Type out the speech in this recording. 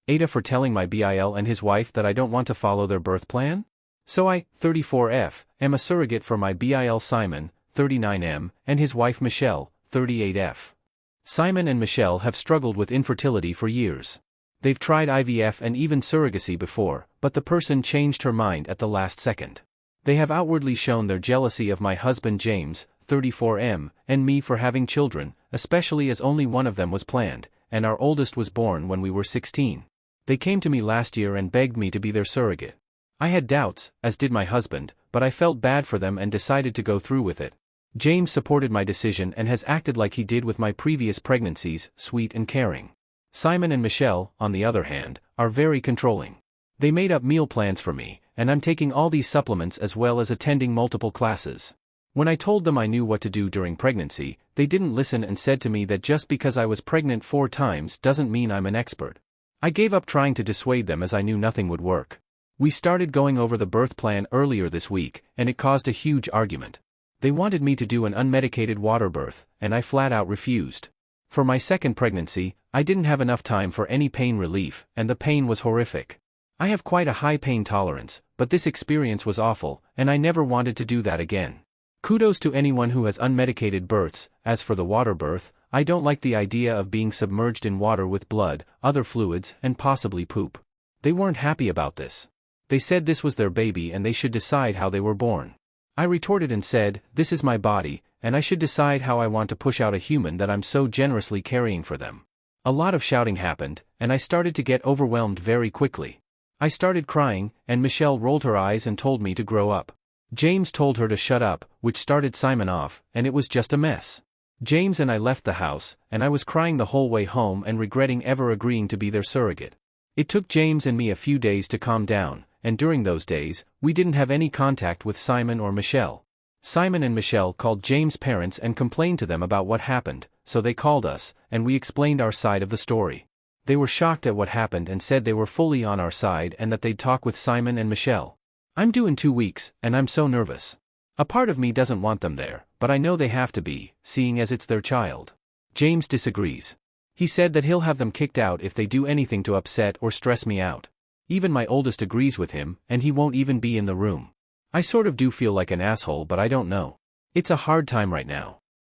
AITAH for telling my BIL and his wife that I don't want to follow their birth plan? So I, 34F, am a surrogate for my BIL Simon, 39M, and his wife Michelle, 38F. Simon and Michelle have struggled with infertility for years. They've tried IVF and even surrogacy before, but the person changed her mind at the last second. They have outwardly shown their jealousy of my husband James, 34M, and me for having children, especially as only one of them was planned, and our oldest was born when we were 16. They came to me last year and begged me to be their surrogate. I had doubts, as did my husband, but I felt bad for them and decided to go through with it. James supported my decision and has acted like he did with my previous pregnancies, sweet and caring. Simon and Michelle, on the other hand, are very controlling. They made up meal plans for me, and I'm taking all these supplements as well as attending multiple classes. When I told them I knew what to do during pregnancy, they didn't listen and said to me that just because I was pregnant 4 times doesn't mean I'm an expert. I gave up trying to dissuade them as I knew nothing would work. We started going over the birth plan earlier this week, and it caused a huge argument. They wanted me to do an unmedicated water birth, and I flat out refused. For my second pregnancy, I didn't have enough time for any pain relief, and the pain was horrific. I have quite a high pain tolerance, but this experience was awful, and I never wanted to do that again. Kudos to anyone who has unmedicated births. As for the water birth, I don't like the idea of being submerged in water with blood, other fluids, and possibly poop. They weren't happy about this. They said this was their baby and they should decide how they were born. I retorted and said, this is my body, and I should decide how I want to push out a human that I'm so generously carrying for them. A lot of shouting happened, and I started to get overwhelmed very quickly. I started crying, and Michelle rolled her eyes and told me to grow up. James told her to shut up, which started Simon off, and it was just a mess. James and I left the house, and I was crying the whole way home and regretting ever agreeing to be their surrogate. It took James and me a few days to calm down, and during those days, we didn't have any contact with Simon or Michelle. Simon and Michelle called James' parents and complained to them about what happened, so they called us, and we explained our side of the story. They were shocked at what happened and said they were fully on our side and that they'd talk with Simon and Michelle. I'm due in 2 weeks, and I'm so nervous. A part of me doesn't want them there, but I know they have to be, seeing as it's their child. James disagrees. He said that he'll have them kicked out if they do anything to upset or stress me out. Even my oldest agrees with him, and he won't even be in the room. I sort of do feel like an asshole, but I don't know. It's a hard time right now.